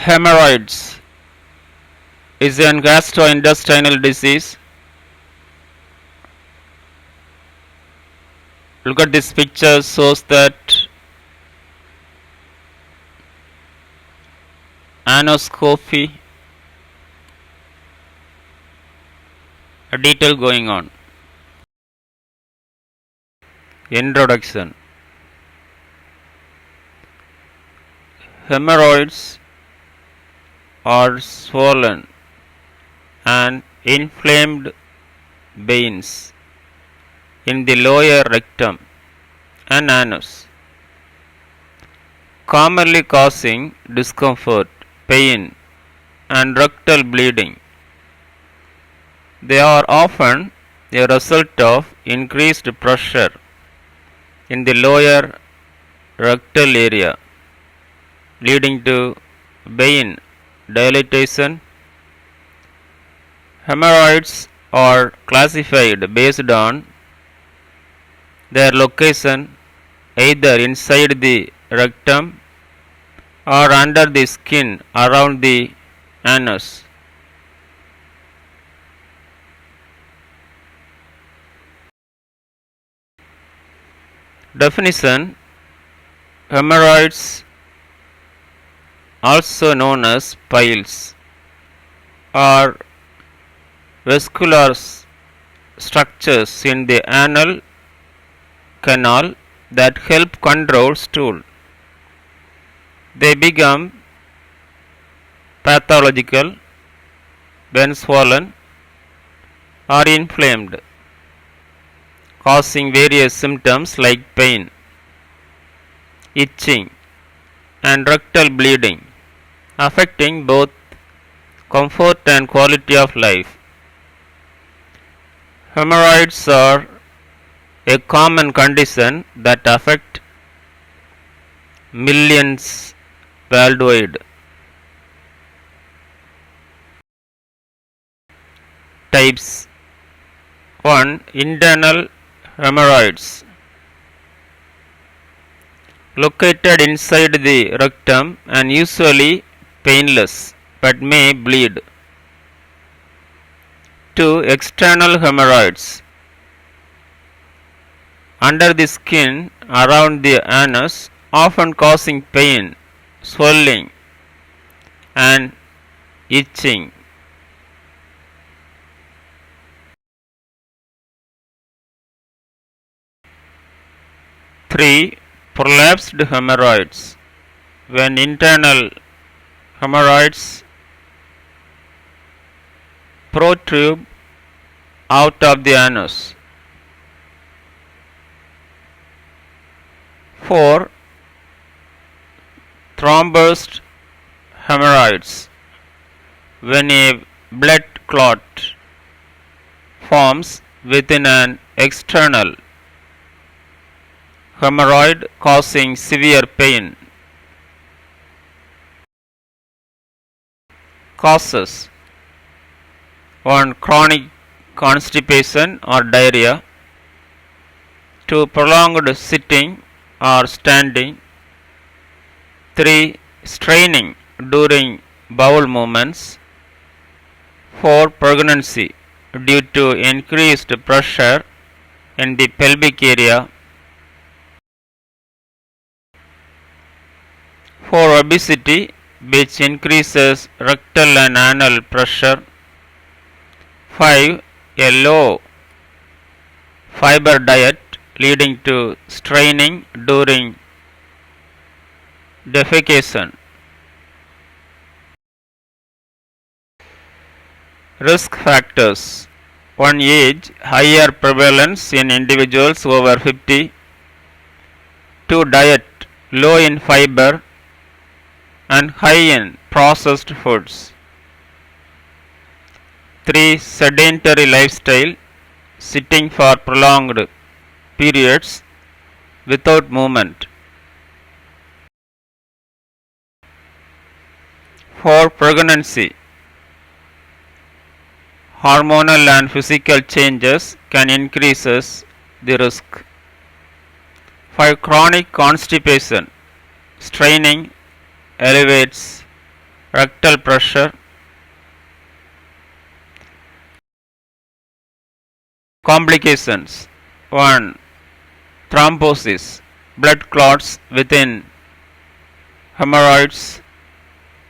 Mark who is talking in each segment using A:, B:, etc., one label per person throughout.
A: Hemorrhoids is a gastrointestinal disease. Look at this picture, shows that anoscopy, a detail going on. Introduction. Hemorrhoids are swollen and inflamed veins in the lower rectum and anus, commonly causing discomfort, pain, and rectal bleeding. They are often a result of increased pressure in the lower rectal area, leading to vein dilatation. Hemorrhoids are classified based on their location, either inside the rectum or under the skin around the anus. Definition: hemorrhoids, also known as piles, are vascular structures in the anal canal that help control stool. They become pathological when swollen or inflamed, causing various symptoms like pain, itching, and rectal bleeding, affecting both comfort and quality of life. Hemorrhoids are a common condition that affect millions worldwide. Types: 1. Internal hemorrhoids, located inside the rectum and usually painless but may bleed. 2. External hemorrhoids, under the skin around the anus, often causing pain, swelling, and itching. 3. Prolapsed hemorrhoids, when internal hemorrhoids protrude out of the anus. 4. Thrombosed hemorrhoids, when a blood clot forms within an external hemorrhoid, causing severe pain. Causes: 1. Chronic constipation or diarrhea. 2. Prolonged sitting or standing. 3. Straining during bowel movements. 4. Pregnancy due to increased pressure in the pelvic area. 4. Obesity, which increases rectal and anal pressure. 5. A low fiber diet leading to straining during defecation. Risk factors: 1. Age, higher prevalence in individuals over 50. 2. Diet, low in fiber and high in processed foods. 3. Sedentary lifestyle, sitting for prolonged periods without movement. 4. Pregnancy, hormonal and physical changes can increase the risk. 5. Chronic constipation, straining elevates rectal pressure, complications. 1. Thrombosis, blood clots within hemorrhoids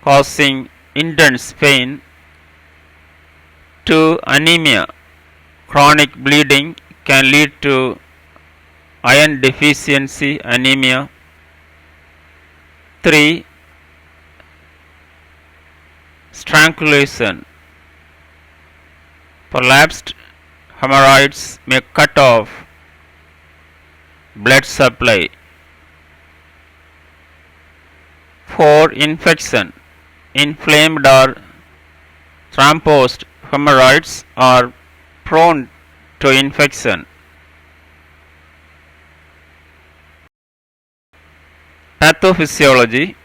A: causing intense pain. 2. Anemia, chronic bleeding can lead to iron deficiency anemia. 3. Strangulation, prolapsed hemorrhoids may cut off blood supply. 4. Infection, inflamed or thrombosed hemorrhoids are prone to infection. Pathophysiology.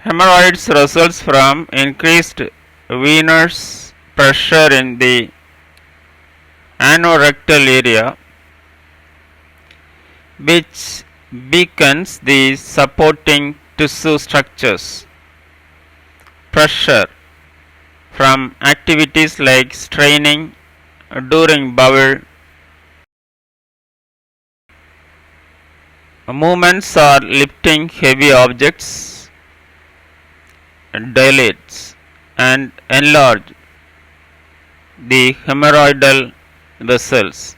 A: Hemorrhoids results from increased venous pressure in the anorectal area, which weakens the supporting tissue structures. Pressure from activities like straining during bowel movements or lifting heavy objects dilates and enlarge the hemorrhoidal vessels.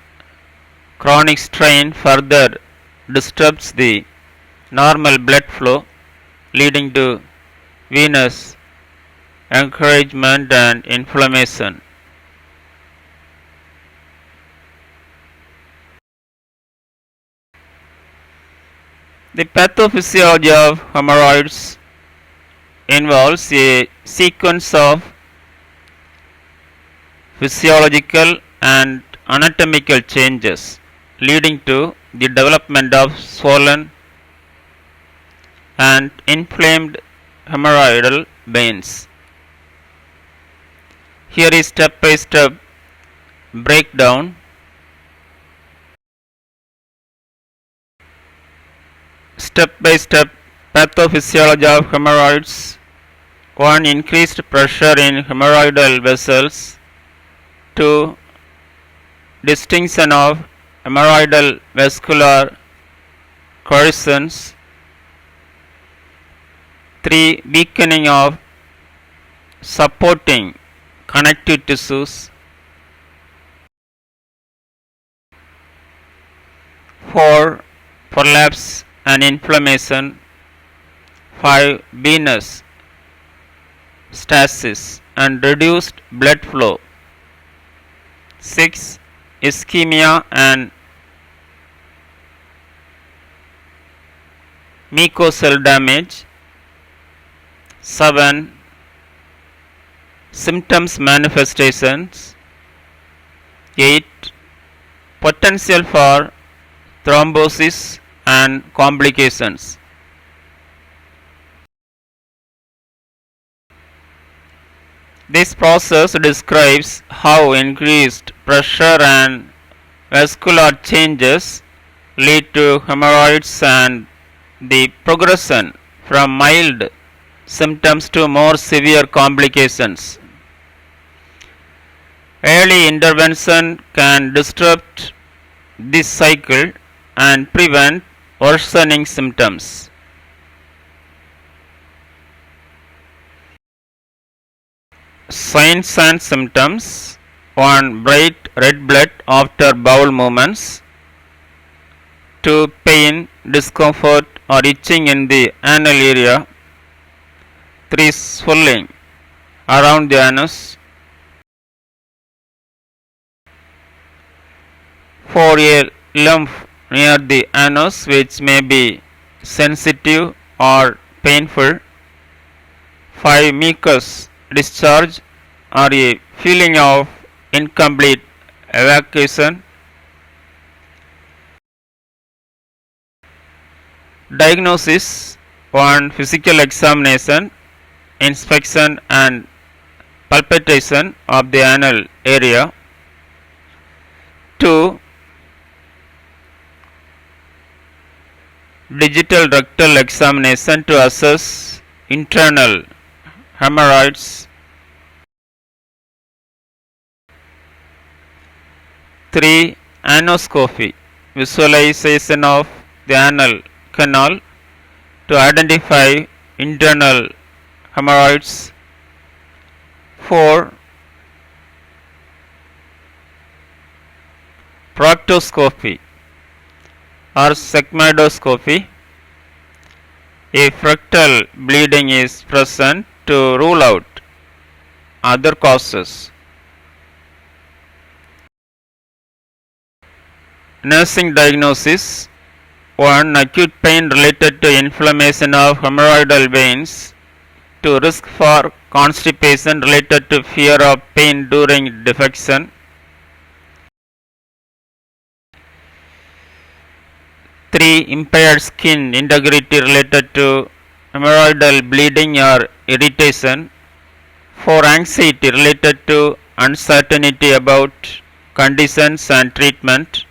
A: Chronic strain further disturbs the normal blood flow, leading to venous encouragement and inflammation. The pathophysiology of hemorrhoids involves a sequence of physiological and anatomical changes leading to the development of swollen and inflamed hemorrhoidal veins. Here is step-by-step breakdown. Step-by-step pathophysiology of hemorrhoids. 1. Increased pressure in hemorrhoidal vessels. 2. Distinction of hemorrhoidal vascular cohesions. 3. Weakening of supporting connective tissues. 4. Prolapse and inflammation. 5. Venous stasis and reduced blood flow. 6. Ischemia and mucosal damage. 7. Symptoms manifestations. 8. Potential for thrombosis and complications. This process describes how increased pressure and vascular changes lead to hemorrhoids and the progression from mild symptoms to more severe complications. Early intervention can disrupt this cycle and prevent worsening symptoms. Signs and symptoms. 1. Bright red blood after bowel movements. 2. Pain, discomfort or itching in the anal area. 3. Swelling around the anus. 4. A lump near the anus which may be sensitive or painful. 5. Mucus discharge or a feeling of incomplete evacuation. Diagnosis. 1. Physical examination, inspection and palpation of the anal area. 2. Digital rectal examination to assess internal hemorrhoids. 3. Anoscopy, visualization of the anal canal to identify internal hemorrhoids. 4. Proctoscopy or sigmoidoscopy, if rectal bleeding is present, to rule out other causes. Nursing diagnosis. 1. Acute pain related to inflammation of hemorrhoidal veins, to risk for constipation related to fear of pain during defecation. 3. Impaired skin integrity related to hemorrhoidal bleeding or irritation. 4. Anxiety related to uncertainty about conditions and treatment.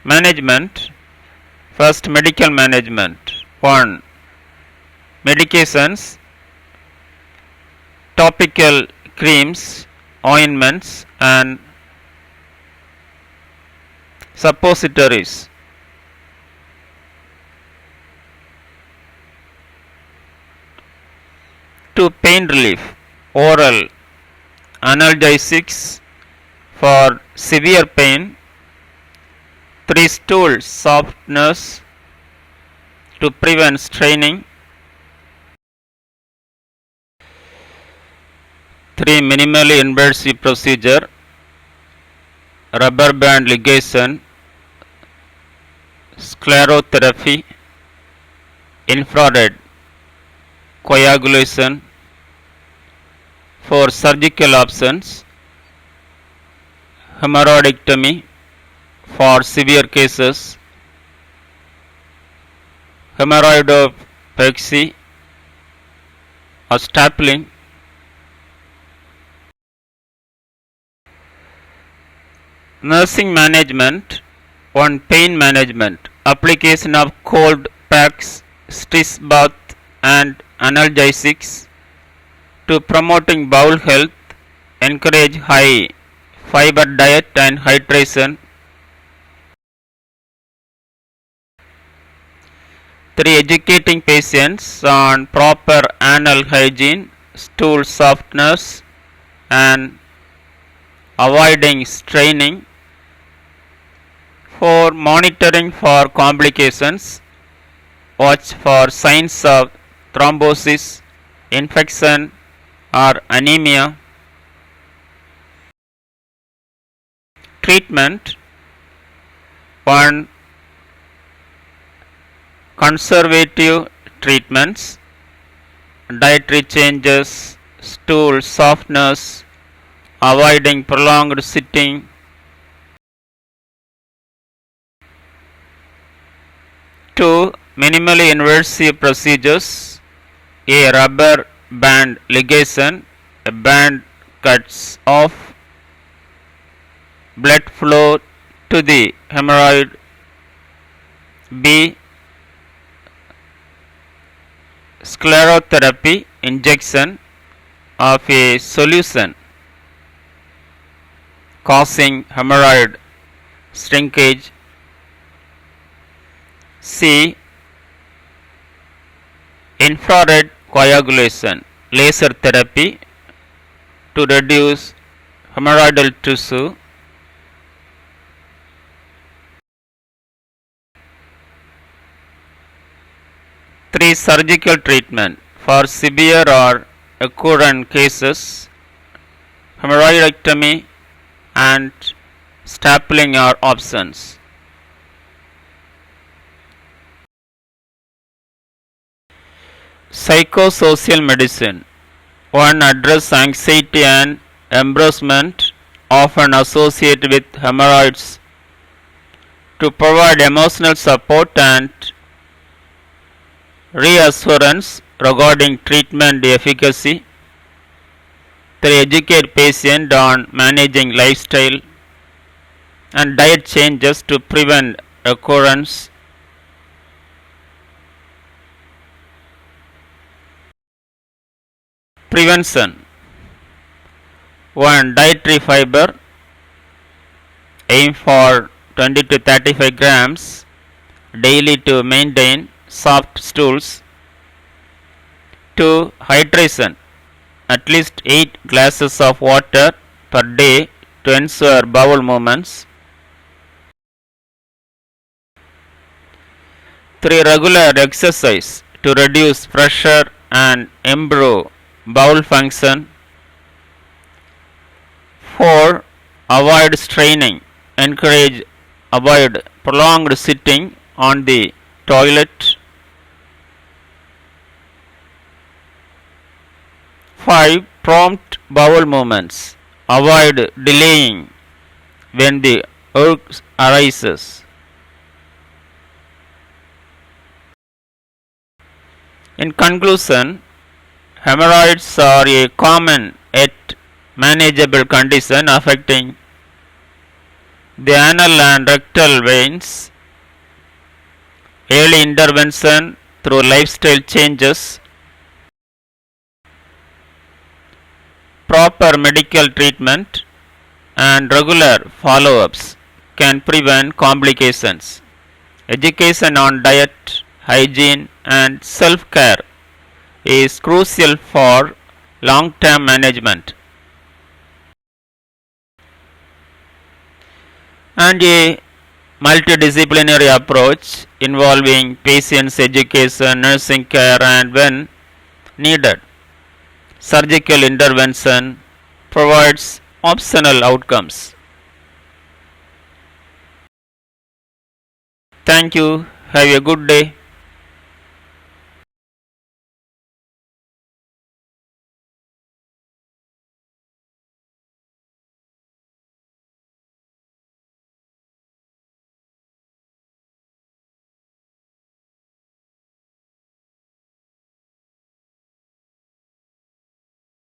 A: Management. First, medical management. 1. Medications, topical creams, ointments and suppositories. 2. Pain relief, oral analgesics for severe pain. 3. Stool softness to prevent straining. 3. Minimally invasive procedure, rubber band ligation, sclerotherapy, infrared coagulation. 4. Surgical options, hemorrhoidectomy for severe cases, hemorrhoidopexy or stapling. Nursing management. 1. Pain management, application of cold packs, stitch bath and analgesics. 2. Promoting bowel health, encourage high fiber diet and hydration. 3. Educating patients on proper anal hygiene, stool softness and avoiding straining. 4. Monitoring for complications, watch for signs of thrombosis, infection or anemia. Treatment. 1. Conservative treatments, dietary changes, stool softness, avoiding prolonged sitting. 2. Minimally invasive procedures, a rubber band ligation, a band cuts off blood flow to the hemorrhoid. B. Sclerotherapy, injection of a solution causing hemorrhoid shrinkage. C. Infrared coagulation, laser therapy to reduce hemorrhoidal tissue. 3. Surgical treatment for severe or recurrent cases, hemorrhoidectomy and stapling are options. Psychosocial medicine. 1. Address anxiety and embarrassment often associated with hemorrhoids, to provide emotional support and reassurance regarding treatment efficacy. 3. Educate patient on managing lifestyle and diet changes to prevent recurrence. Prevention. 1. Dietary fiber. Aim for 20 to 35 grams daily to maintain soft stools. 2. Hydration. At least 8 glasses of water per day to ensure bowel movements. 3. Regular exercise to reduce pressure and improve bowel function. 4. Avoid straining. Avoid prolonged sitting on the toilet. 5. Prompt bowel movements. Avoid delaying when the urge arises. In conclusion, hemorrhoids are a common yet manageable condition affecting the anal and rectal veins. Early intervention through lifestyle changes, proper medical treatment, and regular follow-ups can prevent complications. Education on diet, hygiene, and self-care is crucial for long-term management. And a multidisciplinary approach involving patients' education, nursing care, and when needed, surgical intervention provides optional outcomes. Thank you. Have a good day.